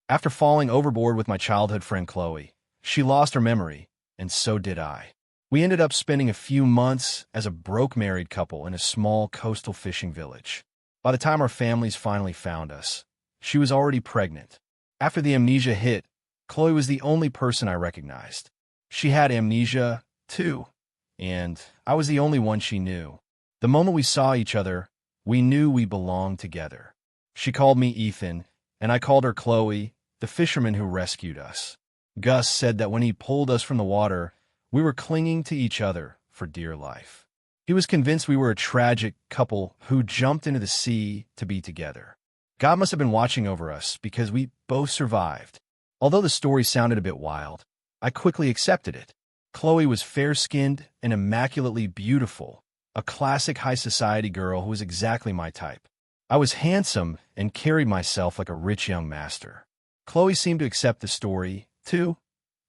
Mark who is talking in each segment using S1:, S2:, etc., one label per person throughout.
S1: After falling overboard with my childhood friend Chloe, she lost her memory, and so did I. We ended up spending a few months as a broke married couple in a small coastal fishing village. By the time our families finally found us, she was already pregnant. After the amnesia hit, Chloe was the only person I recognized. She had amnesia, too, and I was the only one she knew. The moment we saw each other, we knew we belonged together. She called me Ethan, and I called her Chloe, the fisherman who rescued us. Gus said that when he pulled us from the water, we were clinging to each other for dear life. He was convinced we were a tragic couple who jumped into the sea to be together. God must have been watching over us because we both survived. Although the story sounded a bit wild, I quickly accepted it. Chloe was fair-skinned and immaculately beautiful, a classic high society girl who was exactly my type. I was handsome and carried myself like a rich young master. Chloe seemed to accept the story, too,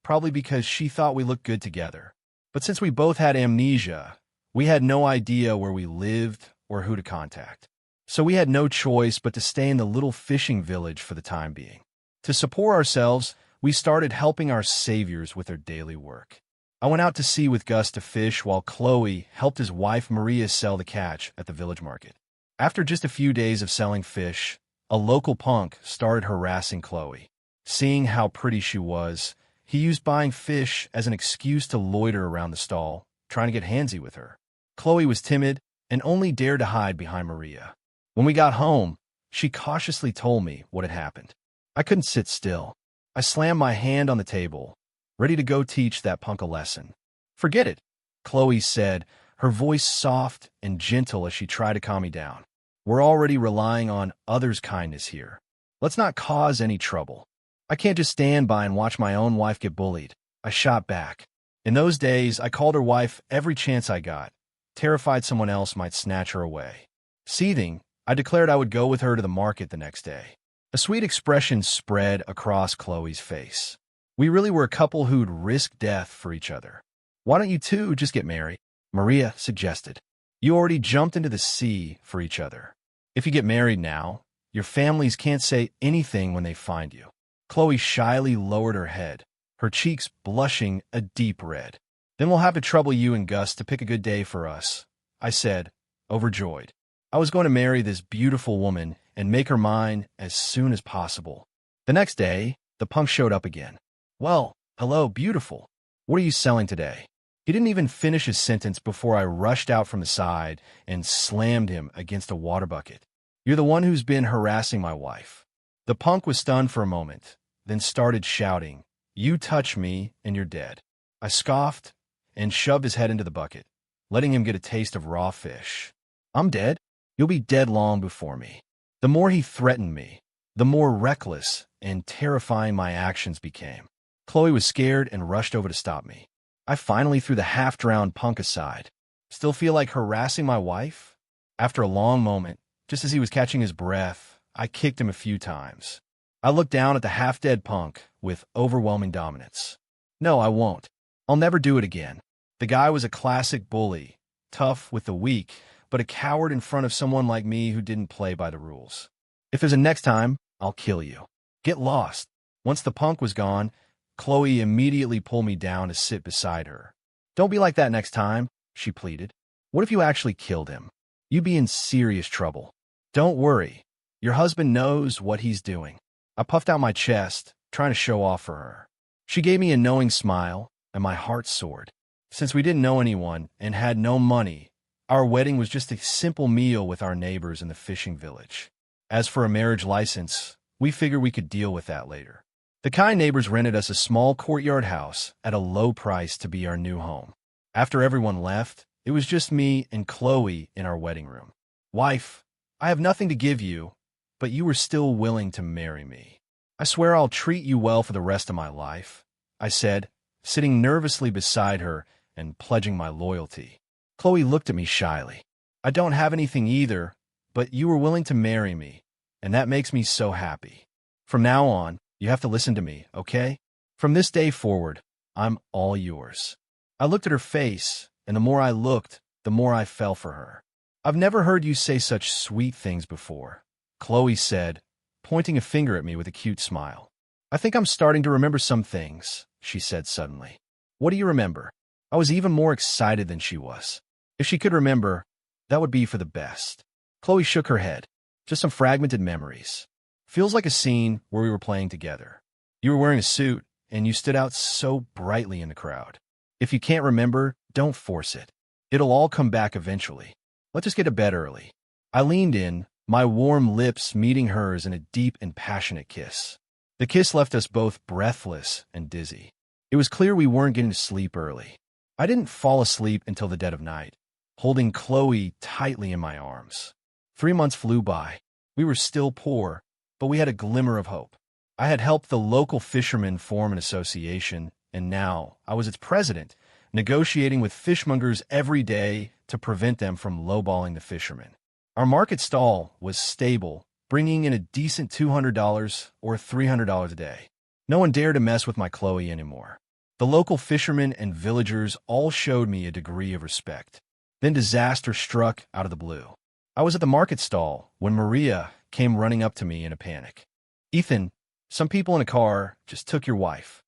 S1: probably because she thought we looked good together. But since we both had amnesia, we had no idea where we lived or who to contact. So we had no choice but to stay in the little fishing village for the time being. To support ourselves, we started helping our saviors with their daily work. I went out to sea with Gus to fish while Chloe helped his wife Maria sell the catch at the village market. After just a few days of selling fish, a local punk started harassing Chloe. Seeing how pretty she was, he used buying fish as an excuse to loiter around the stall, trying to get handsy with her. Chloe was timid and only dared to hide behind Maria. When we got home, she cautiously told me what had happened. I couldn't sit still. I slammed my hand on the table, ready to go teach that punk a lesson. "Forget it," Chloe said, her voice soft and gentle as she tried to calm me down. "We're already relying on others' kindness here. Let's not cause any trouble." "I can't just stand by and watch my own wife get bullied," I shot back. In those days, I called her wife every chance I got, terrified someone else might snatch her away. Seething, I declared I would go with her to the market the next day. A sweet expression spread across Chloe's face. We really were a couple who'd risk death for each other. "Why don't you two just get married?" Maria suggested. "You already jumped into the sea for each other. If you get married now, your families can't say anything when they find you." Chloe shyly lowered her head, her cheeks blushing a deep red. "Then we'll have to trouble you and Gus to pick a good day for us," I said, overjoyed. I was going to marry this beautiful woman and make her mine as soon as possible. The next day, the punk showed up again. "Well, hello, beautiful. What are you selling today?" He didn't even finish his sentence before I rushed out from the side and slammed him against a water bucket. "You're the one who's been harassing my wife." The punk was stunned for a moment, then started shouting, "You touch me and you're dead." I scoffed and shoved his head into the bucket, letting him get a taste of raw fish. "I'm dead? You'll be dead long before me." The more he threatened me, the more reckless and terrifying my actions became. Chloe was scared and rushed over to stop me. I finally threw the half-drowned punk aside. "Still feel like harassing my wife?" After a long moment, just as he was catching his breath, I kicked him a few times. I looked down at the half-dead punk with overwhelming dominance. "No, I won't. I'll never do it again." The guy was a classic bully, tough with the weak, but a coward in front of someone like me who didn't play by the rules. "If there's a next time, I'll kill you. Get lost." Once the punk was gone, Chloe immediately pulled me down to sit beside her. "Don't be like that next time," she pleaded. "What if you actually killed him? You'd be in serious trouble." "Don't worry. Your husband knows what he's doing." I puffed out my chest, trying to show off for her. She gave me a knowing smile, and my heart soared. Since we didn't know anyone and had no money, our wedding was just a simple meal with our neighbors in the fishing village. As for a marriage license, we figured we could deal with that later. The kind neighbors rented us a small courtyard house at a low price to be our new home. After everyone left, it was just me and Chloe in our wedding room. "Wife, I have nothing to give you, but you were still willing to marry me. I swear I'll treat you well for the rest of my life," I said, sitting nervously beside her and pledging my loyalty. Chloe looked at me shyly. "I don't have anything either, but you were willing to marry me, and that makes me so happy. From now on, you have to listen to me, okay? From this day forward, I'm all yours." I looked at her face, and the more I looked, the more I fell for her. "I've never heard you say such sweet things before," Chloe said, pointing a finger at me with a cute smile. I think I'm starting to remember some things, she said suddenly. What do you remember? I was even more excited than she was. If she could remember, that would be for the best. Chloe shook her head. Just some fragmented memories. Feels like a scene where we were playing together. You were wearing a suit, and you stood out so brightly in the crowd. If you can't remember, don't force it. It'll all come back eventually. Let's just get to bed early. I leaned in, my warm lips meeting hers in a deep and passionate kiss. The kiss left us both breathless and dizzy. It was clear we weren't getting to sleep early. I didn't fall asleep until the dead of night, holding Chloe tightly in my arms. 3 months flew by. We were still poor, but we had a glimmer of hope. I had helped the local fishermen form an association, and now I was its president, negotiating with fishmongers every day to prevent them from lowballing the fishermen. Our market stall was stable, bringing in a decent $200 or $300 a day. No one dared to mess with my Chloe anymore. The local fishermen and villagers all showed me a degree of respect. Then disaster struck out of the blue. I was at the market stall when Maria came running up to me in a panic. "Ethan, some people in a car just took your wife."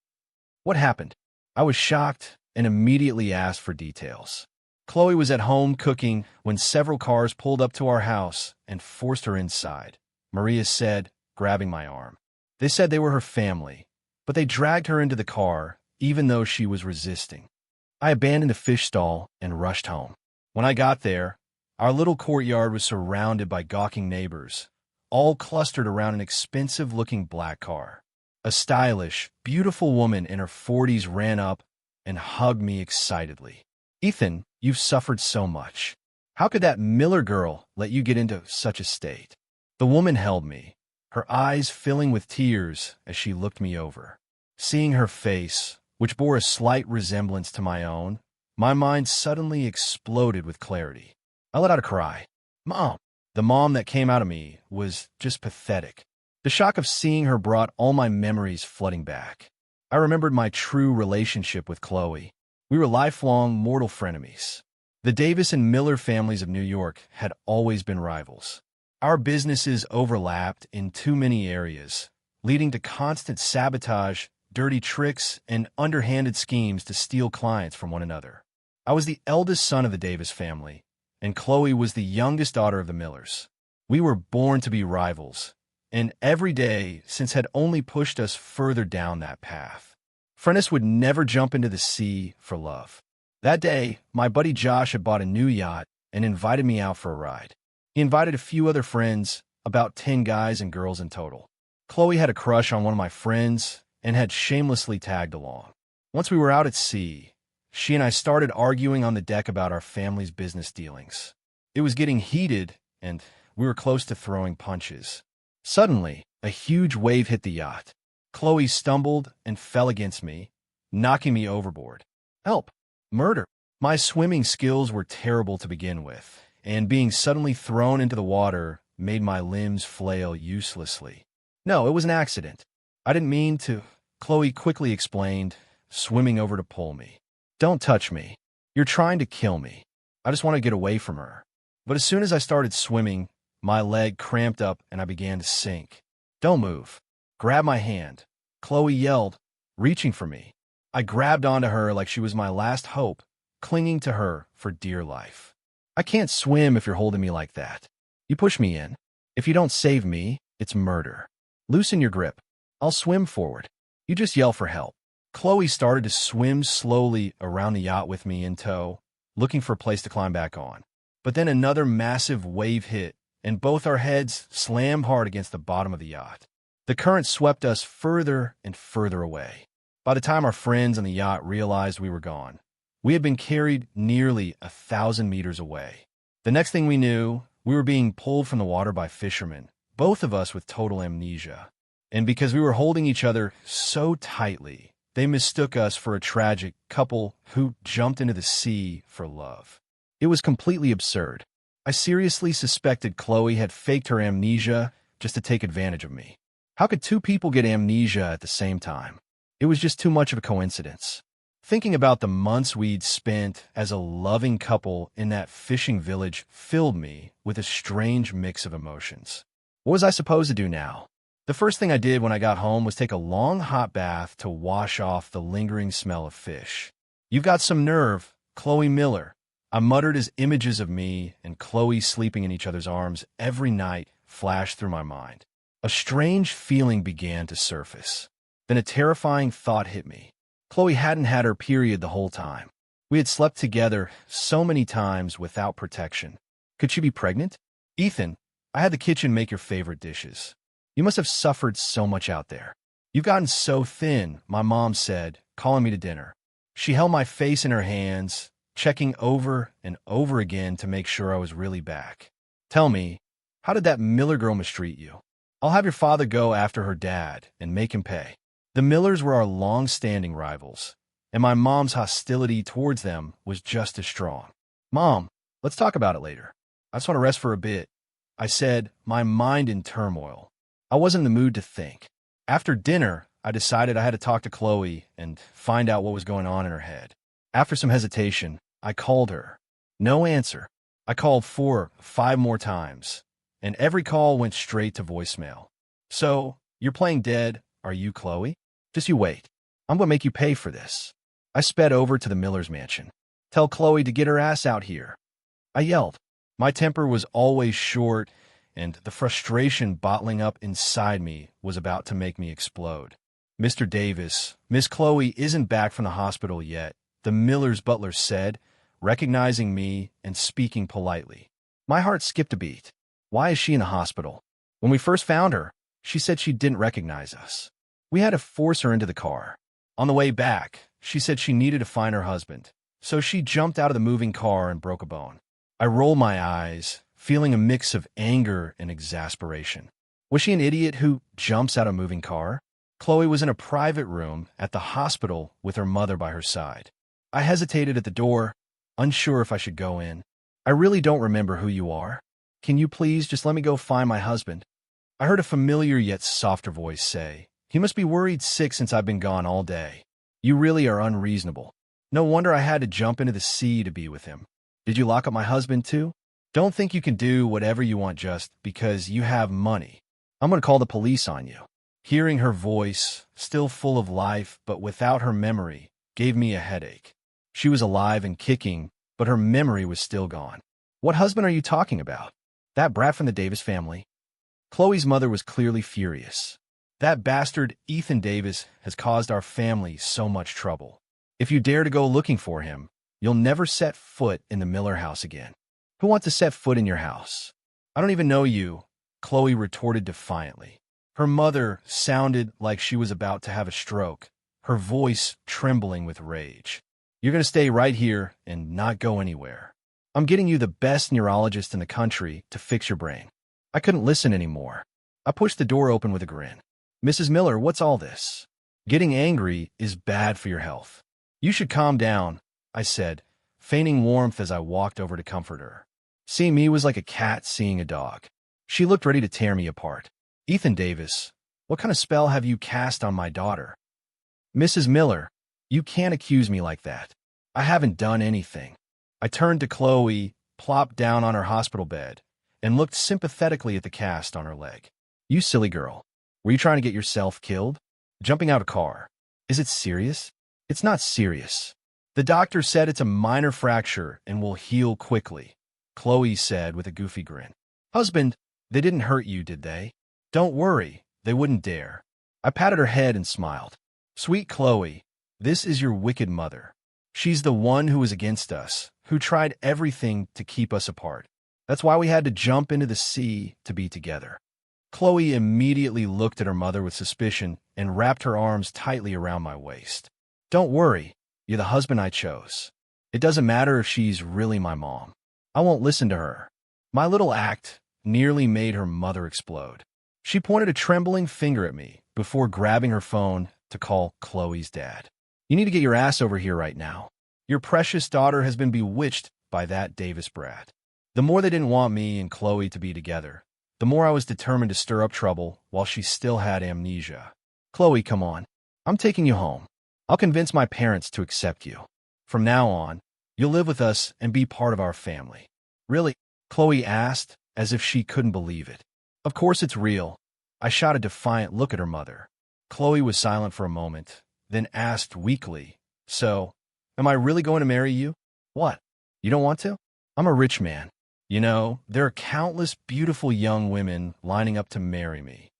S1: "What happened?" I was shocked and immediately asked for details. Chloe was at home cooking when several cars pulled up to our house and forced her inside, Maria said, grabbing my arm. They said they were her family, but they dragged her into the car even though she was resisting. I abandoned the fish stall and rushed home. When I got there, our little courtyard was surrounded by gawking neighbors, all clustered around an expensive-looking black car. A stylish, beautiful woman in her 40s ran up and hugged me excitedly. "Ethan, you've suffered so much. How could that Miller girl let you get into such a state?" The woman held me, her eyes filling with tears as she looked me over. Seeing her face, which bore a slight resemblance to my own, my mind suddenly exploded with clarity. I let out a cry. "Mom!" The mom that came out of me was just pathetic. The shock of seeing her brought all my memories flooding back. I remembered my true relationship with Chloe. We were lifelong mortal frenemies. The Davis and Miller families of New York had always been rivals. Our businesses overlapped in too many areas, leading to constant sabotage, dirty tricks, and underhanded schemes to steal clients from one another. I was the eldest son of the Davis family, and Chloe was the youngest daughter of the Millers. We were born to be rivals, and every day since had only pushed us further down that path. Frennis would never jump into the sea for love. That day, my buddy Josh had bought a new yacht and invited me out for a ride. He invited a few other friends, about 10 guys and girls in total. Chloe had a crush on one of my friends and had shamelessly tagged along. Once we were out at sea, she and I started arguing on the deck about our family's business dealings. It was getting heated, and we were close to throwing punches. Suddenly, a huge wave hit the yacht. Chloe stumbled and fell against me, knocking me overboard. "Help! Murder!" My swimming skills were terrible to begin with, and being suddenly thrown into the water made my limbs flail uselessly. "No, it was an accident. I didn't mean to," Chloe quickly explained, swimming over to pull me. "Don't touch me. You're trying to kill me." I just want to get away from her. But as soon as I started swimming, my leg cramped up and I began to sink. "Don't move. Grab my hand," Chloe yelled, reaching for me. I grabbed onto her like she was my last hope, clinging to her for dear life. "I can't swim if you're holding me like that. You push me in. If you don't save me, it's murder. Loosen your grip. I'll swim forward. You just yell for help." Chloe started to swim slowly around the yacht with me in tow, looking for a place to climb back on. But then another massive wave hit, and both our heads slammed hard against the bottom of the yacht. The current swept us further and further away. By the time our friends on the yacht realized we were gone, we had been carried nearly 1,000 meters away. The next thing we knew, we were being pulled from the water by fishermen, both of us with total amnesia. And because we were holding each other so tightly, they mistook us for a tragic couple who jumped into the sea for love. It was completely absurd. I seriously suspected Chloe had faked her amnesia just to take advantage of me. How could two people get amnesia at the same time? It was just too much of a coincidence. Thinking about the months we'd spent as a loving couple in that fishing village filled me with a strange mix of emotions. What was I supposed to do now? The first thing I did when I got home was take a long hot bath to wash off the lingering smell of fish. "You've got some nerve, Chloe Miller," I muttered as images of me and Chloe sleeping in each other's arms every night flashed through my mind. A strange feeling began to surface. Then a terrifying thought hit me. Chloe hadn't had her period the whole time. We had slept together so many times without protection. Could she be pregnant? "Ethan, I had the kitchen make your favorite dishes. You must have suffered so much out there. You've gotten so thin," my mom said, calling me to dinner. She held my face in her hands, checking over and over again to make sure I was really back. "Tell me, how did that Miller girl mistreat you? I'll have your father go after her dad and make him pay." The Millers were our long-standing rivals, and my mom's hostility towards them was just as strong. "Mom, let's talk about it later. I just want to rest for a bit," I said, my mind in turmoil. I wasn't in the mood to think. After dinner, I decided I had to talk to Chloe and find out what was going on in her head. After some hesitation, I called her. No answer. I called 4-5 more times, and every call went straight to voicemail. "So, you're playing dead, are you, Chloe? Just you wait. I'm going to make you pay for this." I sped over to the Miller's mansion. "Tell Chloe to get her ass out here," I yelled. My temper was always short, and the frustration bottling up inside me was about to make me explode. "Mr. Davis, Miss Chloe isn't back from the hospital yet," the Miller's butler said, recognizing me and speaking politely. My heart skipped a beat. "Why is she in the hospital? When we first found her, she said she didn't recognize us. We had to force her into the car. On the way back, she said she needed to find her husband, so she jumped out of the moving car and broke a bone." I rolled my eyes, feeling a mix of anger and exasperation. Was she an idiot who jumps out of a moving car? Chloe was in a private room at the hospital with her mother by her side. I hesitated at the door, unsure if I should go in. "I really don't remember who you are. Can you please just let me go find my husband?" I heard a familiar yet softer voice say, "He must be worried sick since I've been gone all day. You really are unreasonable. No wonder I had to jump into the sea to be with him. Did you lock up my husband too? Don't think you can do whatever you want just because you have money. I'm going to call the police on you." Hearing her voice, still full of life but without her memory, gave me a headache. She was alive and kicking, but her memory was still gone. "What husband are you talking about? That brat from the Davis family?" Chloe's mother was clearly furious. "That bastard Ethan Davis has caused our family so much trouble. If you dare to go looking for him, you'll never set foot in the Miller house again." "Who wants to set foot in your house? I don't even know you," Chloe retorted defiantly. Her mother sounded like she was about to have a stroke, her voice trembling with rage. "You're going to stay right here and not go anywhere. I'm getting you the best neurologist in the country to fix your brain." I couldn't listen anymore. I pushed the door open with a grin. "Mrs. Miller, what's all this? Getting angry is bad for your health. You should calm down," I said, feigning warmth as I walked over to comfort her. Seeing me was like a cat seeing a dog. She looked ready to tear me apart. "Ethan Davis, what kind of spell have you cast on my daughter?" "Mrs. Miller, you can't accuse me like that. I haven't done anything." I turned to Chloe, plopped down on her hospital bed, and looked sympathetically at the cast on her leg. "You silly girl. Were you trying to get yourself killed? Jumping out of a car. Is it serious?" "It's not serious. The doctor said it's a minor fracture and will heal quickly," Chloe said with a goofy grin. "Husband, they didn't hurt you, did they?" "Don't worry, they wouldn't dare." I patted her head and smiled. "Sweet Chloe, this is your wicked mother. She's the one who was against us, who tried everything to keep us apart. That's why we had to jump into the sea to be together." Chloe immediately looked at her mother with suspicion and wrapped her arms tightly around my waist. "Don't worry, you're the husband I chose. It doesn't matter if she's really my mom. I won't listen to her." My little act nearly made her mother explode. She pointed a trembling finger at me before grabbing her phone to call Chloe's dad. "You need to get your ass over here right now. Your precious daughter has been bewitched by that Davis brat." The more they didn't want me and Chloe to be together, the more I was determined to stir up trouble while she still had amnesia. "Chloe, come on. I'm taking you home. I'll convince my parents to accept you. From now on, you'll live with us and be part of our family." "Really?" Chloe asked, as if she couldn't believe it. "Of course it's real. I shot a defiant look at her mother. Chloe was silent for a moment, then asked weakly, "So, am I really going to marry you?" "What? You don't want to?" "I'm a rich man. You know, there are countless beautiful young women lining up to marry me."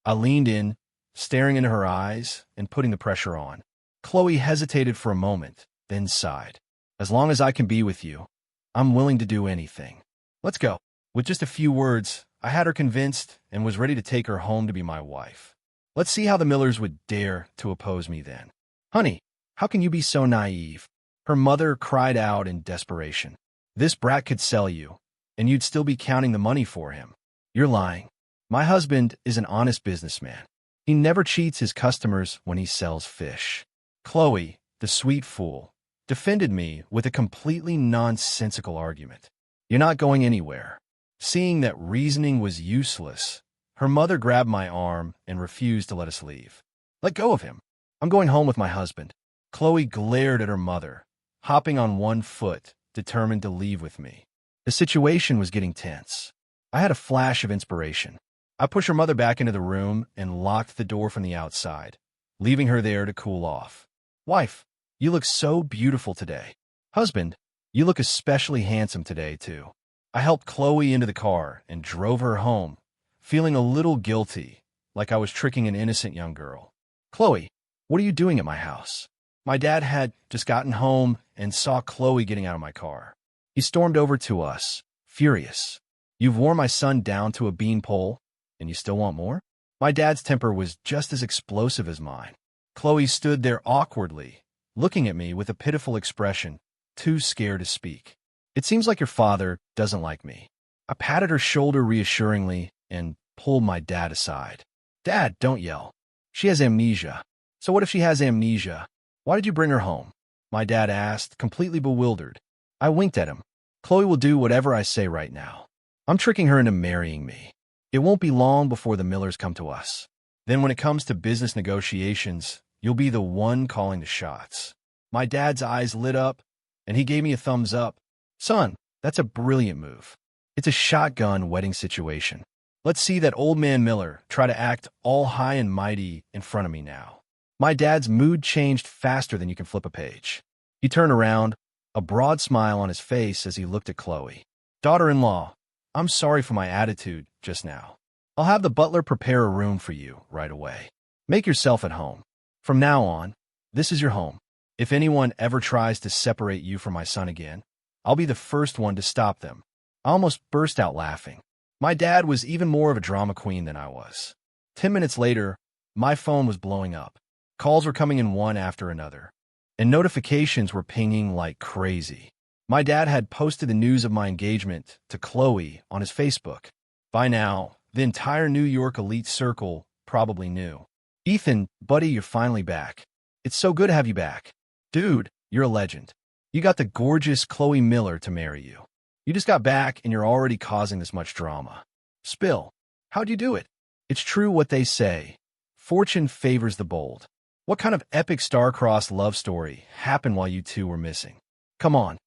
S1: I leaned in, staring into her eyes and putting the pressure on. Chloe hesitated for a moment, then sighed. "As long as I can be with you, I'm willing to do anything. Let's go." With just a few words, I had her convinced and was ready to take her home to be my wife. Let's see how the Millers would dare to oppose me then. "Honey, how can you be so naive?" Her mother cried out in desperation. "This brat could sell you, and you'd still be counting the money for him. You're lying. My husband is an honest businessman. He never cheats his customers when he sells fish." Chloe, the sweet fool, defended me with a completely nonsensical argument. "You're not going anywhere." Seeing that reasoning was useless, her mother grabbed my arm and refused to let us leave. "Let go of him. I'm going home with my husband." Chloe glared at her mother, hopping on one foot, determined to leave with me. The situation was getting tense. I had a flash of inspiration. I pushed her mother back into the room and locked the door from the outside, leaving her there to cool off. "Wife, you look so beautiful today." "Husband, you look especially handsome today, too." I helped Chloe into the car and drove her home, feeling a little guilty, like I was tricking an innocent young girl. "Chloe, what are you doing at my house?" My dad had just gotten home and saw Chloe getting out of my car. He stormed over to us, furious. "You've worn my son down to a beanpole, and you still want more?" My dad's temper was just as explosive as mine. Chloe stood there awkwardly, looking at me with a pitiful expression, too scared to speak. "It seems like your father doesn't like me." I patted her shoulder reassuringly and pulled my dad aside. "Dad, don't yell. She has amnesia." "So what if she has amnesia? Why did you bring her home?" my dad asked, completely bewildered. I winked at him. "Chloe will do whatever I say right now. I'm tricking her into marrying me. It won't be long before the Millers come to us. Then when it comes to business negotiations, you'll be the one calling the shots." My dad's eyes lit up, and he gave me a thumbs up. "Son, that's a brilliant move. It's a shotgun wedding situation. Let's see that old man Miller try to act all high and mighty in front of me now." My dad's mood changed faster than you can flip a page. He turned around, a broad smile on his face as he looked at Chloe. "Daughter-in-law, I'm sorry for my attitude just now. I'll have the butler prepare a room for you right away. Make yourself at home. From now on, this is your home. If anyone ever tries to separate you from my son again, I'll be the first one to stop them." I almost burst out laughing. My dad was even more of a drama queen than I was. 10 minutes later, my phone was blowing up. Calls were coming in one after another, and notifications were pinging like crazy. My dad had posted the news of my engagement to Chloe on his Facebook. By now, the entire New York elite circle probably knew. "Ethan, buddy, you're finally back. It's so good to have you back. Dude, you're a legend. You got the gorgeous Chloe Miller to marry you. You just got back and you're already causing this much drama. Spill. How'd you do it?" It's true what they say. Fortune favors the bold. What kind of epic star-crossed love story happened while you two were missing? Come on.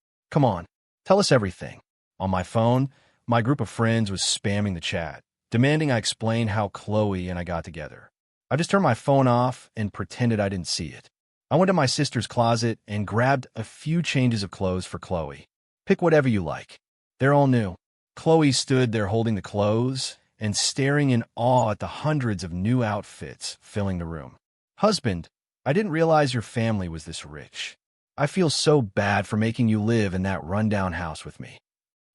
S1: Tell us everything. On my phone, my group of friends was spamming the chat, demanding I explain how Chloe and I got together. I just turned my phone off and pretended I didn't see it. I went to my sister's closet and grabbed a few changes of clothes for Chloe. "Pick whatever you like. They're all new." Chloe stood there holding the clothes and staring in awe at the hundreds of new outfits filling the room. "Husband, I didn't realize your family was this rich. I feel so bad for making you live in that rundown house with me."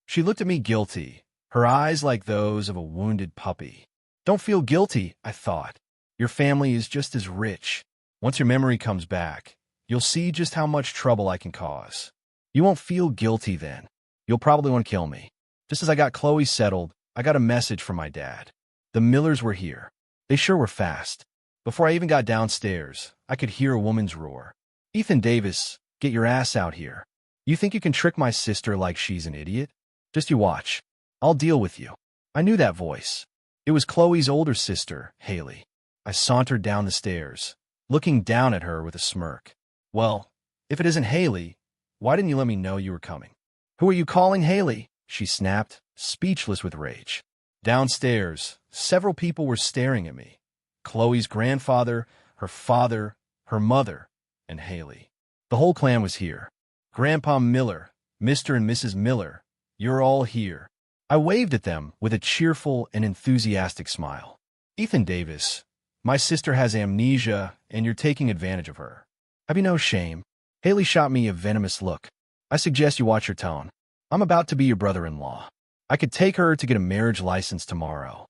S1: She looked at me guilty, her eyes like those of a wounded puppy. "Don't feel guilty," I thought. "Your family is just as rich. Once your memory comes back, you'll see just how much trouble I can cause. You won't feel guilty then. You'll probably want to kill me." Just as I got Chloe settled, I got a message from my dad. The Millers were here. They sure were fast. Before I even got downstairs, I could hear a woman's roar. "Ethan Davis, get your ass out here. You think you can trick my sister like she's an idiot? Just you watch. I'll deal with you." I knew that voice. It was Chloe's older sister, Haley. I sauntered down the stairs, looking down at her with a smirk. "Well, if it isn't Haley, why didn't you let me know you were coming?" "Who are you calling Haley?" she snapped, speechless with rage. Downstairs, several people were staring at me. Chloe's grandfather, her father, her mother, and Haley. The whole clan was here. Grandpa Miller, Mr. and Mrs. Miller, you're all here. I waved at them with a cheerful and enthusiastic smile. Ethan Davis, my sister has amnesia, and you're taking advantage of her. Have you no shame? Haley shot me a venomous look. I suggest you watch your tone. I'm about to be your brother-in-law. I could take her to get a marriage license tomorrow.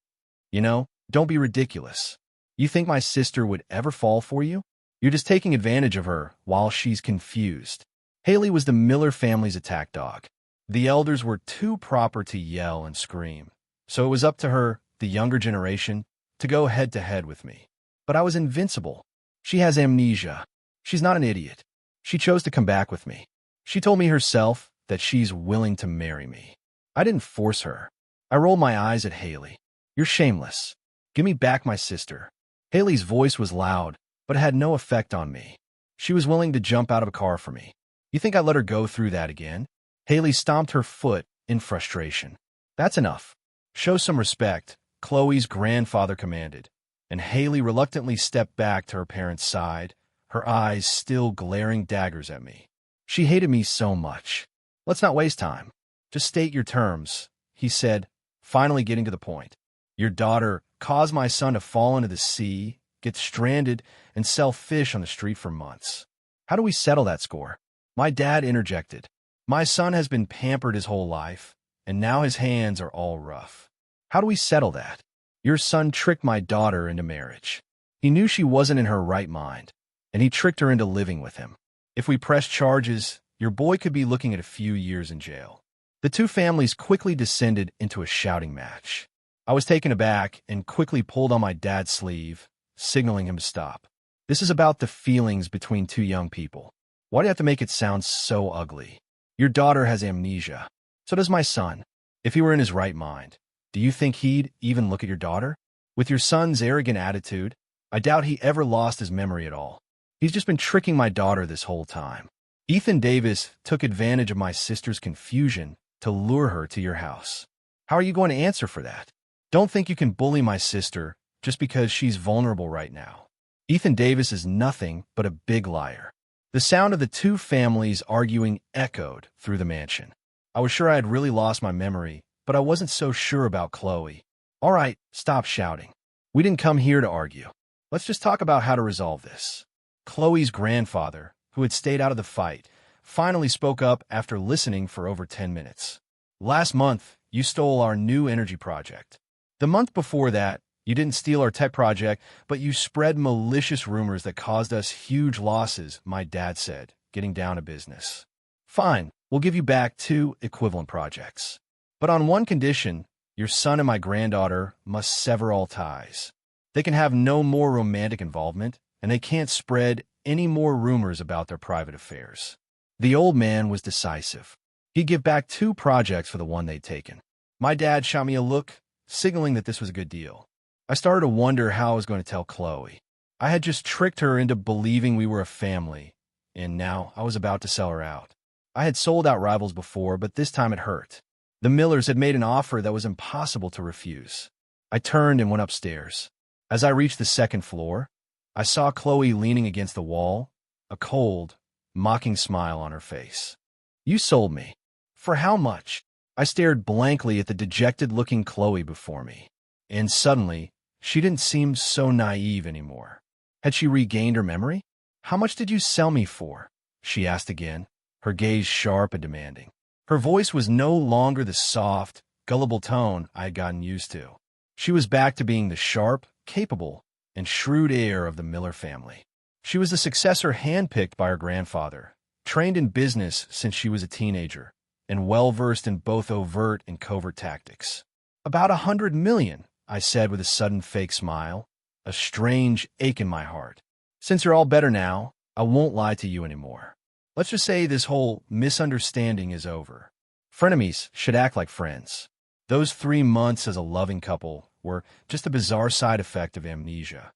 S1: You know, don't be ridiculous. You think my sister would ever fall for you? You're just taking advantage of her while she's confused. Haley was the Miller family's attack dog. The elders were too proper to yell and scream, so it was up to her, the younger generation, to go head-to-head with me. But I was invincible. She has amnesia. She's not an idiot. She chose to come back with me. She told me herself that she's willing to marry me. I didn't force her. I rolled my eyes at Haley. You're shameless. Give me back my sister. Haley's voice was loud, but it had no effect on me. She was willing to jump out of a car for me. You think I'd let her go through that again? Haley stomped her foot in frustration. That's enough. Show some respect, Chloe's grandfather commanded, and Haley reluctantly stepped back to her parents' side, her eyes still glaring daggers at me. She hated me so much. Let's not waste time. Just state your terms, he said, finally getting to the point. Your daughter caused my son to fall into the sea, get stranded, and sell fish on the street for months. How do we settle that score? My dad interjected. My son has been pampered his whole life, and now his hands are all rough. How do we settle that? Your son tricked my daughter into marriage. He knew she wasn't in her right mind, and he tricked her into living with him. If we press charges, your boy could be looking at a few years in jail. The two families quickly descended into a shouting match. I was taken aback and quickly pulled on my dad's sleeve, signaling him to stop. This is about the feelings between two young people. Why do you have to make it sound so ugly? Your daughter has amnesia. So does my son. If he were in his right mind, do you think he'd even look at your daughter? With your son's arrogant attitude, I doubt he ever lost his memory at all. He's just been tricking my daughter this whole time. Ethan Davis took advantage of my sister's confusion to lure her to your house. How are you going to answer for that? Don't think you can bully my sister just because she's vulnerable right now. Ethan Davis is nothing but a big liar. The sound of the two families arguing echoed through the mansion. I was sure I had really lost my memory, but I wasn't so sure about Chloe. All right, stop shouting. We didn't come here to argue. Let's just talk about how to resolve this. Chloe's grandfather, who had stayed out of the fight, finally spoke up after listening for over 10 minutes. Last month, you stole our new energy project. The month before that, you didn't steal our tech project, but you spread malicious rumors that caused us huge losses, my dad said, getting down to business. Fine, we'll give you back 2 equivalent projects. But on one condition, your son and my granddaughter must sever all ties. They can have no more romantic involvement, and they can't spread any more rumors about their private affairs. The old man was decisive. He'd give back 2 projects for the one they'd taken. My dad shot me a look, signaling that this was a good deal. I started to wonder how I was going to tell Chloe. I had just tricked her into believing we were a family, and now I was about to sell her out. I had sold out rivals before, but this time it hurt. The Millers had made an offer that was impossible to refuse. I turned and went upstairs. As I reached the 2nd floor, I saw Chloe leaning against the wall, a cold, mocking smile on her face. You sold me. For how much? I stared blankly at the dejected-looking Chloe before me. And suddenly, she didn't seem so naive anymore. Had she regained her memory? How much did you sell me for? She asked again, her gaze sharp and demanding. Her voice was no longer the soft, gullible tone I had gotten used to. She was back to being the sharp, capable, and shrewd heir of the Miller family. She was the successor handpicked by her grandfather, trained in business since she was a teenager, and well-versed in both overt and covert tactics. About $100 million, I said with a sudden fake smile, a strange ache in my heart. Since you're all better now, I won't lie to you anymore. Let's just say this whole misunderstanding is over. Frenemies should act like friends. Those 3 months as a loving couple were just a bizarre side effect of amnesia.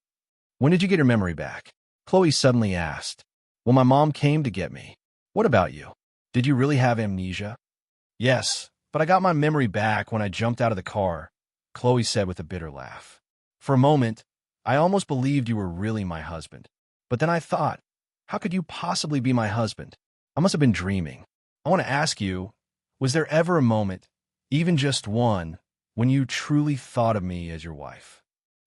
S1: When did you get your memory back? Chloe suddenly asked. Well, my mom came to get me. What about you? Did you really have amnesia? Yes, but I got my memory back when I jumped out of the car. Chloe said with a bitter laugh. For a moment, I almost believed you were really my husband. But then I thought, how could you possibly be my husband? I must have been dreaming. I want to ask you, was there ever a moment, even just one, when you truly thought of me as your wife?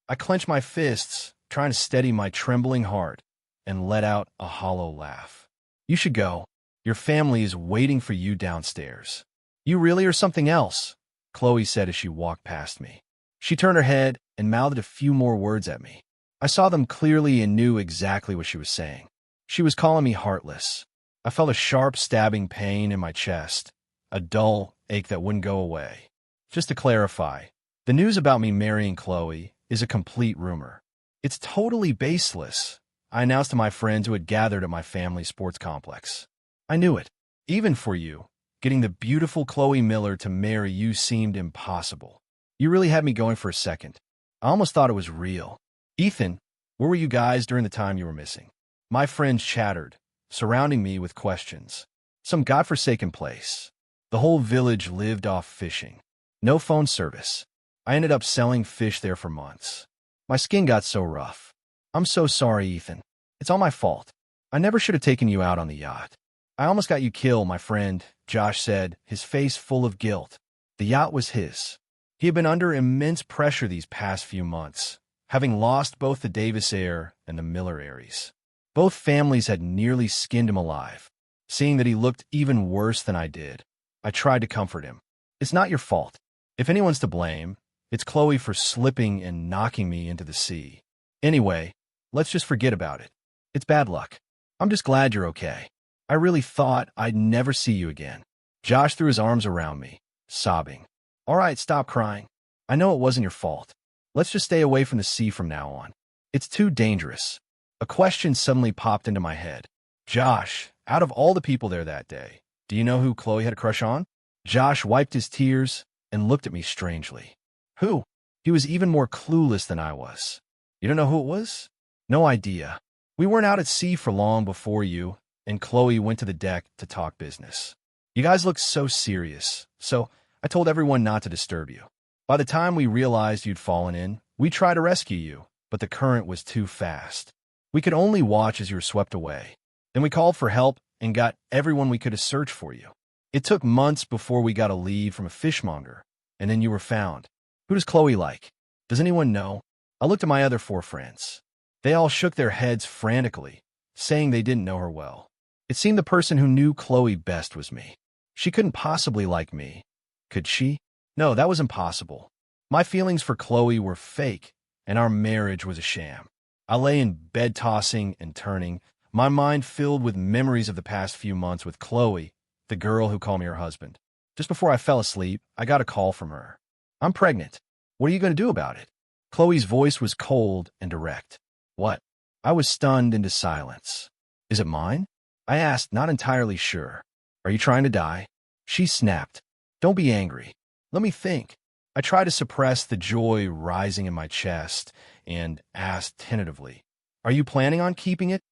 S1: I clenched my fists, trying to steady my trembling heart, and let out a hollow laugh. You should go. Your family is waiting for you downstairs. You really are something else, Chloe said as she walked past me. She turned her head and mouthed a few more words at me. I saw them clearly and knew exactly what she was saying. She was calling me heartless. I felt a sharp stabbing pain in my chest, a dull ache that wouldn't go away. Just to clarify, the news about me marrying Chloe is a complete rumor. It's totally baseless, I announced to my friends who had gathered at my family sports complex. I knew it. Even for you, getting the beautiful Chloe Miller to marry you seemed impossible. You really had me going for a second. I almost thought it was real. Ethan, where were you guys during the time you were missing? My friends chattered, surrounding me with questions. Some godforsaken place. The whole village lived off fishing. No phone service. I ended up selling fish there for months. My skin got so rough. I'm so sorry, Ethan. It's all my fault. I never should have taken you out on the yacht. I almost got you killed, my friend, Josh said, his face full of guilt. The yacht was his. He had been under immense pressure these past few months, having lost both the Davis heir and the Miller heirs. Both families had nearly skinned him alive. Seeing that he looked even worse than I did, I tried to comfort him. It's not your fault. If anyone's to blame, it's Chloe for slipping and knocking me into the sea. Anyway, let's just forget about it. It's bad luck. I'm just glad you're okay. I really thought I'd never see you again. Josh threw his arms around me, sobbing. All right, stop crying. I know it wasn't your fault. Let's just stay away from the sea from now on. It's too dangerous. A question suddenly popped into my head. Josh, out of all the people there that day, do you know who Chloe had a crush on? Josh wiped his tears and looked at me strangely. Who? He was even more clueless than I was. You don't know who it was? No idea. We weren't out at sea for long before you, and Chloe went to the deck to talk business. You guys looked so serious, so I told everyone not to disturb you. By the time we realized you'd fallen in, we tried to rescue you, but the current was too fast. We could only watch as you were swept away. Then we called for help and got everyone we could to search for you. It took months before we got a lead from a fishmonger, and then you were found. Who does Chloe like? Does anyone know? I looked at my other 4 friends. They all shook their heads frantically, saying they didn't know her well. It seemed the person who knew Chloe best was me. She couldn't possibly like me. Could she? No, that was impossible. My feelings for Chloe were fake, and our marriage was a sham. I lay in bed tossing and turning, my mind filled with memories of the past few months with Chloe, the girl who called me her husband. Just before I fell asleep, I got a call from her. I'm pregnant. What are you going to do about it? Chloe's voice was cold and direct. What? I was stunned into silence. Is it mine? I asked, not entirely sure. Are you trying to die? She snapped. Don't be angry. Let me think. I tried to suppress the joy rising in my chest and asked tentatively, Are you planning on keeping it?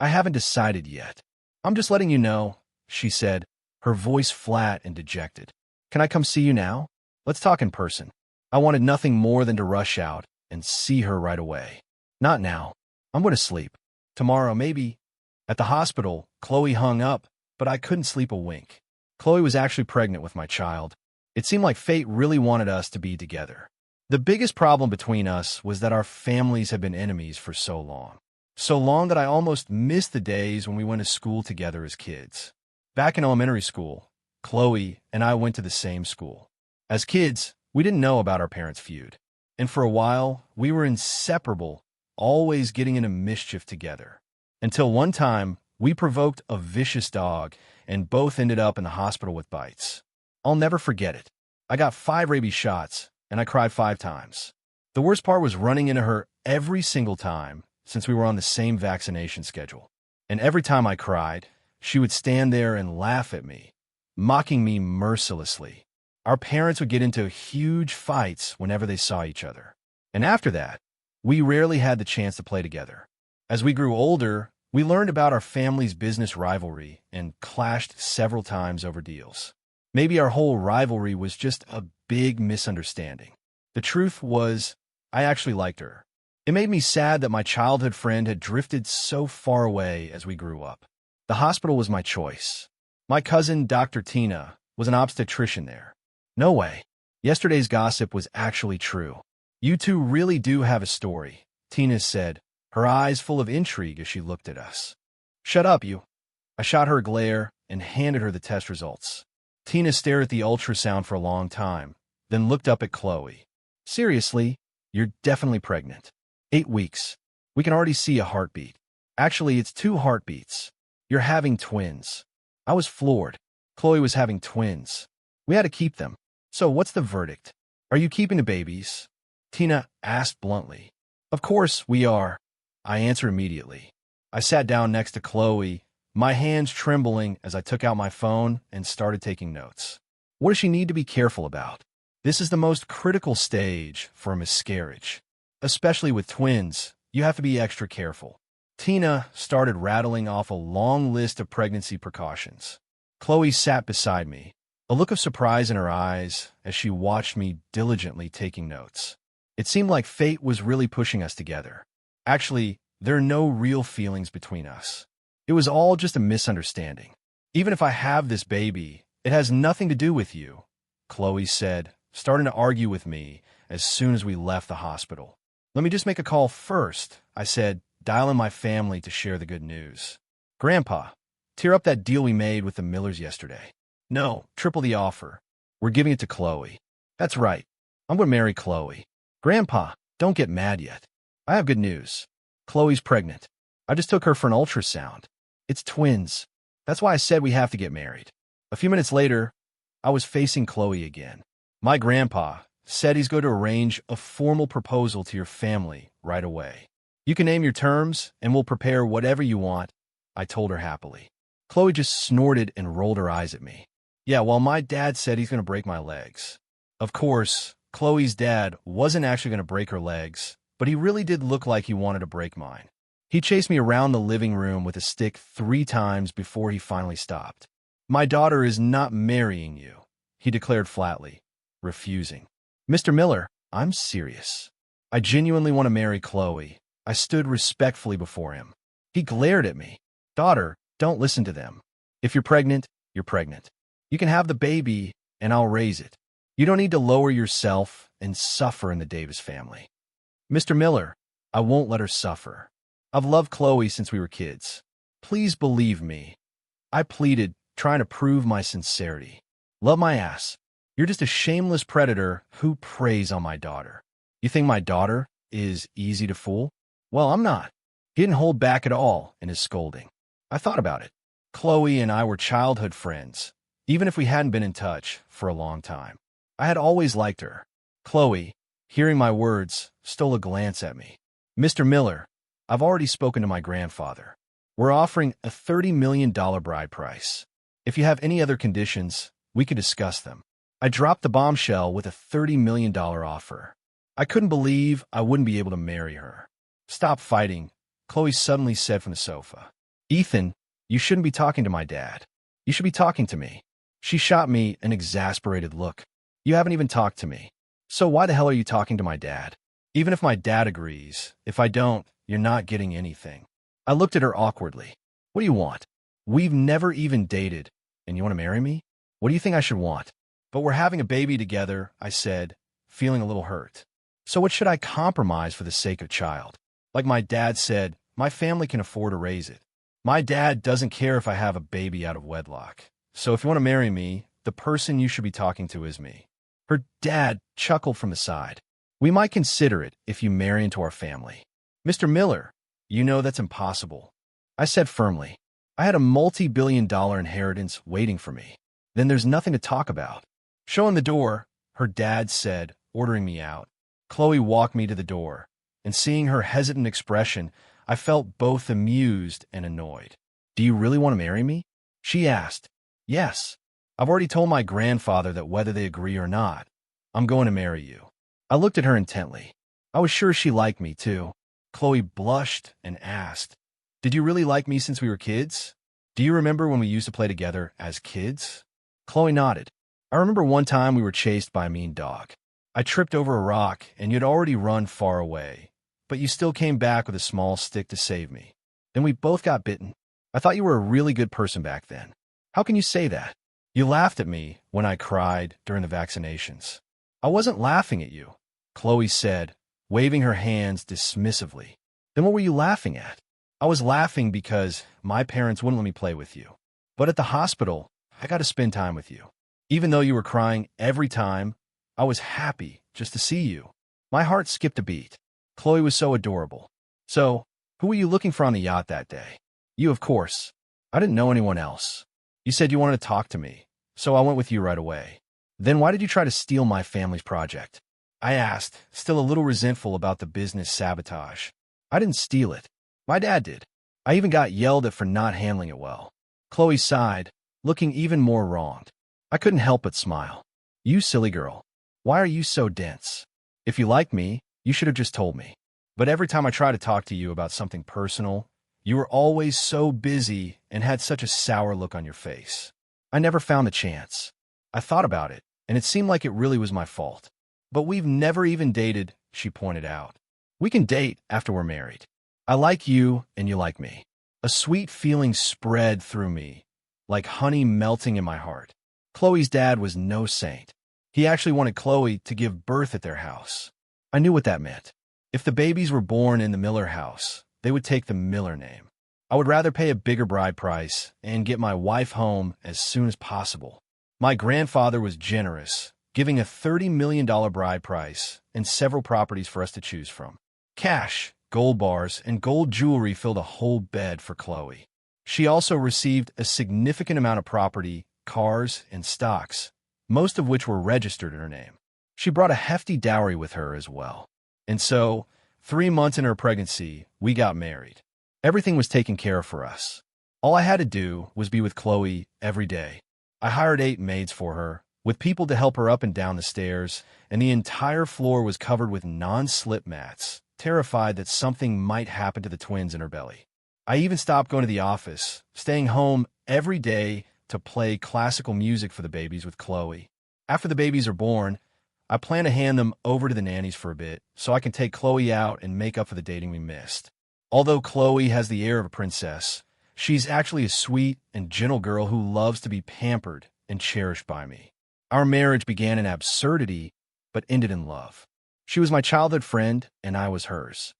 S1: I haven't decided yet. I'm just letting you know, she said, her voice flat and dejected. Can I come see you now? Let's talk in person. I wanted nothing more than to rush out and see her right away. Not now. I'm going to sleep. Tomorrow, maybe. At the hospital, Chloe hung up, but I couldn't sleep a wink. Chloe was actually pregnant with my child. It seemed like fate really wanted us to be together. The biggest problem between us was that our families had been enemies for so long. So long that I almost missed the days when we went to school together as kids. Back in elementary school, Chloe and I went to the same school. As kids, we didn't know about our parents' feud. And for a while, we were inseparable, always getting into mischief together. Until one time, we provoked a vicious dog and both ended up in the hospital with bites. I'll never forget it. I got 5 rabies shots, and I cried 5 times. The worst part was running into her every single time, since we were on the same vaccination schedule. And every time I cried, she would stand there and laugh at me, mocking me mercilessly. Our parents would get into huge fights whenever they saw each other. And after that, we rarely had the chance to play together. As we grew older, we learned about our family's business rivalry and clashed several times over deals. Maybe our whole rivalry was just a big misunderstanding. The truth was, I actually liked her. It made me sad that my childhood friend had drifted so far away as we grew up. The hospital was my choice. My cousin, Dr. Tina, was an obstetrician there. No way. Yesterday's gossip was actually true. You two really do have a story, Tina said, her eyes full of intrigue as she looked at us. Shut up, you. I shot her a glare and handed her the test results. Tina stared at the ultrasound for a long time, then looked up at Chloe. Seriously, you're definitely pregnant. 8 weeks. We can already see a heartbeat. Actually, it's 2 heartbeats. You're having twins. I was floored. Chloe was having twins. We had to keep them. So what's the verdict? Are you keeping the babies? Tina asked bluntly. Of course we are, I answered immediately. I sat down next to Chloe, my hands trembling as I took out my phone and started taking notes. What does she need to be careful about? This is the most critical stage for a miscarriage. Especially with twins, you have to be extra careful. Tina started rattling off a long list of pregnancy precautions. Chloe sat beside me, a look of surprise in her eyes as she watched me diligently taking notes. It seemed like fate was really pushing us together. Actually, there are no real feelings between us. It was all just a misunderstanding. Even if I have this baby, it has nothing to do with you, Chloe said, starting to argue with me as soon as we left the hospital. Let me just make a call first, I said, dialing my family to share the good news. Grandpa, tear up that deal we made with the Millers yesterday. No, triple the offer. We're giving it to Chloe. That's right. I'm going to marry Chloe. Grandpa, don't get mad yet. I have good news. Chloe's pregnant. I just took her for an ultrasound. It's twins. That's why I said we have to get married. A few minutes later, I was facing Chloe again. My grandpa said he's going to arrange a formal proposal to your family right away. You can name your terms, and we'll prepare whatever you want, I told her happily. Chloe just snorted and rolled her eyes at me. Yeah, well, my dad said he's going to break my legs. Of course, Chloe's dad wasn't actually going to break her legs, but he really did look like he wanted to break mine. He chased me around the living room with a stick 3 times before he finally stopped. My daughter is not marrying you, he declared flatly, refusing. Mr. Miller, I'm serious. I genuinely want to marry Chloe. I stood respectfully before him. He glared at me. Daughter, don't listen to them. If you're pregnant, you're pregnant. You can have the baby, and I'll raise it. You don't need to lower yourself and suffer in the Davis family. Mr. Miller, I won't let her suffer. I've loved Chloe since we were kids. Please believe me. I pleaded, trying to prove my sincerity. Love my ass. You're just a shameless predator who preys on my daughter. You think my daughter is easy to fool? Well, I'm not. He didn't hold back at all in his scolding. I thought about it. Chloe and I were childhood friends, even if we hadn't been in touch for a long time. I had always liked her. Chloe, hearing my words, stole a glance at me. Mr. Miller, I've already spoken to my grandfather. We're offering a $30 million bride price. If you have any other conditions, we could discuss them. I dropped the bombshell with a $30 million offer. I couldn't believe I wouldn't be able to marry her. Stop fighting, Chloe suddenly said from the sofa. Ethan, you shouldn't be talking to my dad. You should be talking to me. She shot me an exasperated look. You haven't even talked to me. So why the hell are you talking to my dad? Even if my dad agrees, if I don't, you're not getting anything. I looked at her awkwardly. What do you want? We've never even dated, and you want to marry me? What do you think I should want? But we're having a baby together, I said, feeling a little hurt. So what should I compromise for the sake of child? Like my dad said, my family can afford to raise it. My dad doesn't care if I have a baby out of wedlock. So if you want to marry me, the person you should be talking to is me. Her dad chuckled from the side. We might consider it if you marry into our family. Mr. Miller, you know that's impossible. I said firmly. I had a multi-billion-dollar inheritance waiting for me. Then there's nothing to talk about. Showing the door, her dad said, ordering me out. Chloe walked me to the door, and seeing her hesitant expression, I felt both amused and annoyed. Do you really want to marry me? She asked. Yes. I've already told my grandfather that whether they agree or not, I'm going to marry you. I looked at her intently. I was sure she liked me, too. Chloe blushed and asked, Did you really like me since we were kids? Do you remember when we used to play together as kids? Chloe nodded. I remember one time we were chased by a mean dog. I tripped over a rock, and you'd already run far away, but you still came back with a small stick to save me. Then we both got bitten. I thought you were a really good person back then. How can you say that? You laughed at me when I cried during the vaccinations. I wasn't laughing at you, Chloe said, waving her hands dismissively. Then what were you laughing at? I was laughing because my parents wouldn't let me play with you. But at the hospital, I got to spend time with you. Even though you were crying every time, I was happy just to see you. My heart skipped a beat. Chloe was so adorable. So, who were you looking for on the yacht that day? You, of course. I didn't know anyone else. You said you wanted to talk to me, so I went with you right away. Then why did you try to steal my family's project? I asked, still a little resentful about the business sabotage. I didn't steal it. My dad did. I even got yelled at for not handling it well. Chloe sighed, looking even more wronged. I couldn't help but smile. You silly girl. Why are you so dense? If you liked me, you should have just told me. But every time I tried to talk to you about something personal, you were always so busy and had such a sour look on your face. I never found the chance. I thought about it, and it seemed like it really was my fault. But we've never even dated, she pointed out. We can date after we're married. I like you, and you like me. A sweet feeling spread through me, like honey melting in my heart. Chloe's dad was no saint. He actually wanted Chloe to give birth at their house. I knew what that meant. If the babies were born in the Miller house, they would take the Miller name. I would rather pay a bigger bride price and get my wife home as soon as possible. My grandfather was generous, giving a $30 million bride price and several properties for us to choose from. Cash, gold bars, and gold jewelry filled a whole bed for Chloe. She also received a significant amount of property, cars, and stocks, most of which were registered in her name. She brought a hefty dowry with her as well. And so, 3 months in her pregnancy, we got married. Everything was taken care of for us. All I had to do was be with Chloe every day. I hired 8 maids for her, with people to help her up and down the stairs, and the entire floor was covered with non-slip mats, terrified that something might happen to the twins in her belly. I even stopped going to the office, staying home every day to play classical music for the babies with Chloe. After the babies are born, I plan to hand them over to the nannies for a bit so I can take Chloe out and make up for the dating we missed. Although Chloe has the air of a princess, she's actually a sweet and gentle girl who loves to be pampered and cherished by me. Our marriage began in absurdity, but ended in love. She was my childhood friend, and I was hers.